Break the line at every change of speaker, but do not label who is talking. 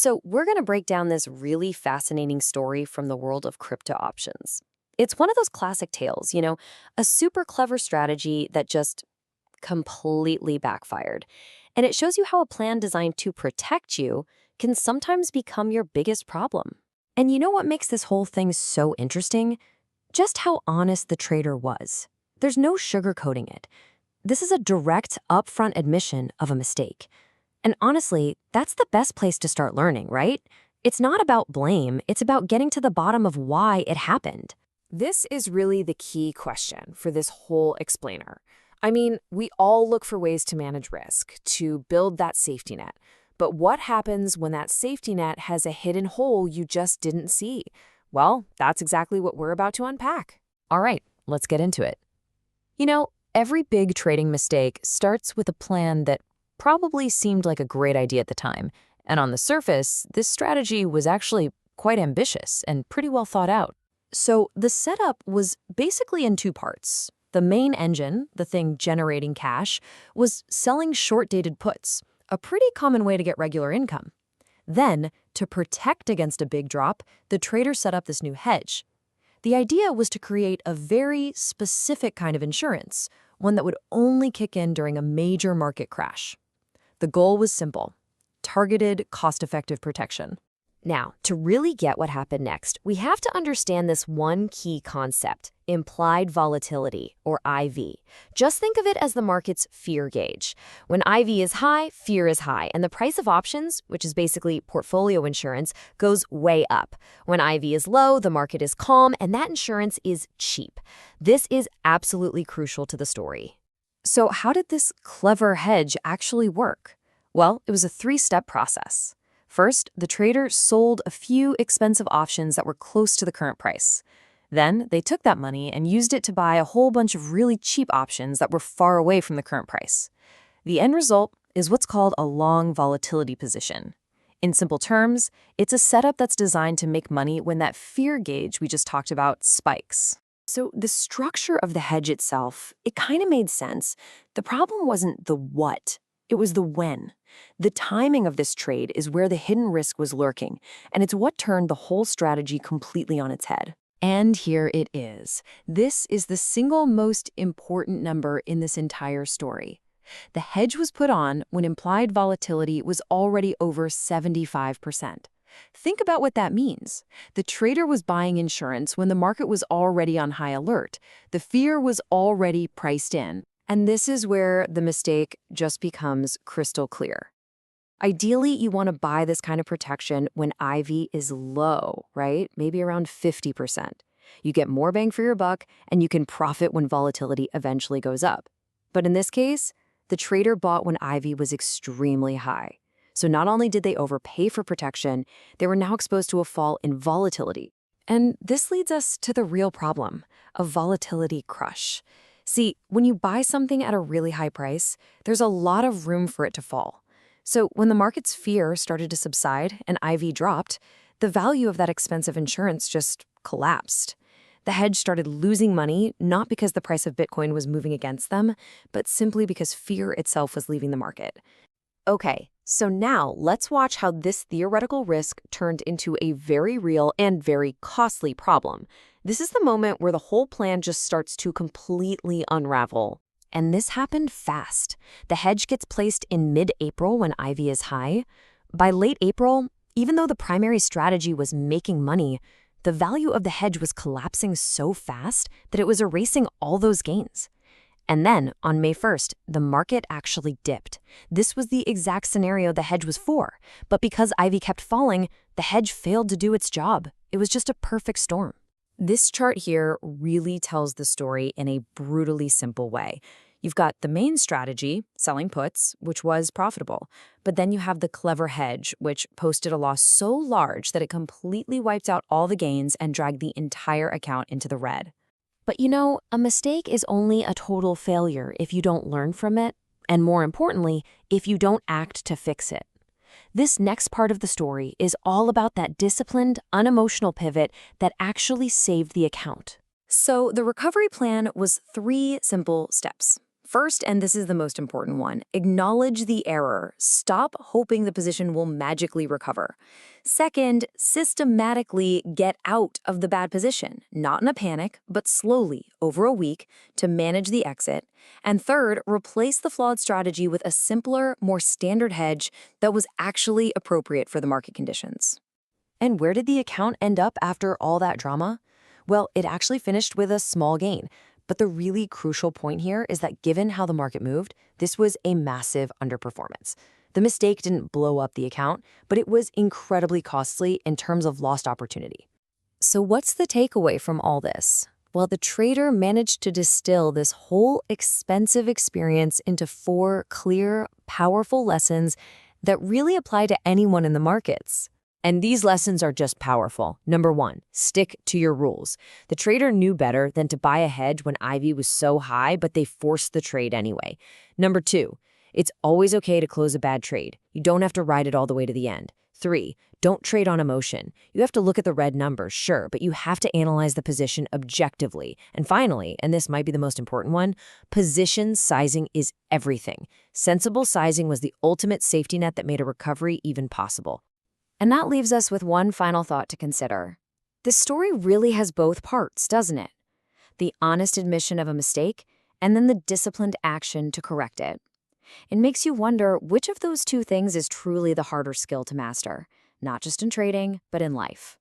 So, we're going to break down this really fascinating story from the world of crypto options. It's one of those classic tales, a super clever strategy that just completely backfired. And it shows you how a plan designed to protect you can sometimes become your biggest problem. And you know what makes this whole thing so interesting? Just how honest the trader was. There's no sugarcoating it. This is a direct, upfront admission of a mistake. And honestly, that's the best place to start learning, right? It's not about blame, it's about getting to the bottom of why it happened.
This is really the key question for this whole explainer. I mean, we all look for ways to manage risk, to build that safety net. But what happens when that safety net has a hidden hole you just didn't see? Well, that's exactly what we're about to unpack.
All right, let's get into it. Every big trading mistake starts with a plan that probably seemed like a great idea at the time. And on the surface, this strategy was actually quite ambitious and pretty well thought out. So the setup was basically in two parts. The main engine, the thing generating cash, was selling short-dated puts, a pretty common way to get regular income. Then, to protect against a big drop, the trader set up this new hedge. The idea was to create a very specific kind of insurance, one that would only kick in during a major market crash. The goal was simple: targeted, cost-effective protection.
Now, to really get what happened next, we have to understand this one key concept, implied volatility, or IV. Just think of it as the market's fear gauge. When IV is high, fear is high, and the price of options, which is basically portfolio insurance, goes way up. When IV is low, the market is calm, and that insurance is cheap. This is absolutely crucial to the story. So how did this clever hedge actually work? Well, it was a three-step process. First, the trader sold a few expensive options that were close to the current price. Then, they took that money and used it to buy a whole bunch of really cheap options that were far away from the current price. The end result is what's called a long volatility position. In simple terms, it's a setup that's designed to make money when that fear gauge we just talked about spikes. So the structure of the hedge itself, it kind of made sense. The problem wasn't the what. It was the when. The timing of this trade is where the hidden risk was lurking, and it's what turned the whole strategy completely on its head. And here it is. This is the single most important number in this entire story. The hedge was put on when implied volatility was already over 75%. Think about what that means. The trader was buying insurance when the market was already on high alert. The fear was already priced in. And this is where the mistake just becomes crystal clear. Ideally, you want to buy this kind of protection when IV is low, right? Maybe around 50%. You get more bang for your buck, and you can profit when volatility eventually goes up. But in this case, the trader bought when IV was extremely high. So not only did they overpay for protection, they were now exposed to a fall in volatility. And this leads us to the real problem, a volatility crush. See, when you buy something at a really high price, there's a lot of room for it to fall. So when the market's fear started to subside and IV dropped, the value of that expensive insurance just collapsed. The hedge started losing money, not because the price of Bitcoin was moving against them, but simply because fear itself was leaving the market. Okay, so now let's watch how this theoretical risk turned into a very real and very costly problem. This is the moment where the whole plan just starts to completely unravel. And this happened fast. The hedge gets placed in mid-April when IV is high. By late April, even though the primary strategy was making money, the value of the hedge was collapsing so fast that it was erasing all those gains. And then, on May 1st, the market actually dipped. This was the exact scenario the hedge was for. But because IV kept falling, the hedge failed to do its job. It was just a perfect storm. This chart here really tells the story in a brutally simple way. You've got the main strategy, selling puts, which was profitable. But then you have the clever hedge, which posted a loss so large that it completely wiped out all the gains and dragged the entire account into the red. But a mistake is only a total failure if you don't learn from it, and more importantly, if you don't act to fix it. This next part of the story is all about that disciplined, unemotional pivot that actually saved the account. So the recovery plan was 3 simple steps. First, and this is the most important one, acknowledge the error. Stop hoping the position will magically recover. Second, systematically get out of the bad position, not in a panic, but slowly, over a week, to manage the exit. And third, replace the flawed strategy with a simpler, more standard hedge that was actually appropriate for the market conditions.
And where did the account end up after all that drama? Well, it actually finished with a small gain. But the really crucial point here is that given how the market moved, this was a massive underperformance. The mistake didn't blow up the account, but it was incredibly costly in terms of lost opportunity. So what's the takeaway from all this? Well, the trader managed to distill this whole expensive experience into 4 clear, powerful lessons that really apply to anyone in the markets. And these lessons are just powerful. Number 1, stick to your rules. The trader knew better than to buy a hedge when IV was so high, but they forced the trade anyway. Number 2, it's always okay to close a bad trade. You don't have to ride it all the way to the end. 3, don't trade on emotion. You have to look at the red numbers, sure, but you have to analyze the position objectively. And finally, and this might be the most important one, position sizing is everything. Sensible sizing was the ultimate safety net that made a recovery even possible.
And that leaves us with one final thought to consider. This story really has both parts, doesn't it? The honest admission of a mistake, and then the disciplined action to correct it. It makes you wonder which of those two things is truly the harder skill to master, not just in trading, but in life.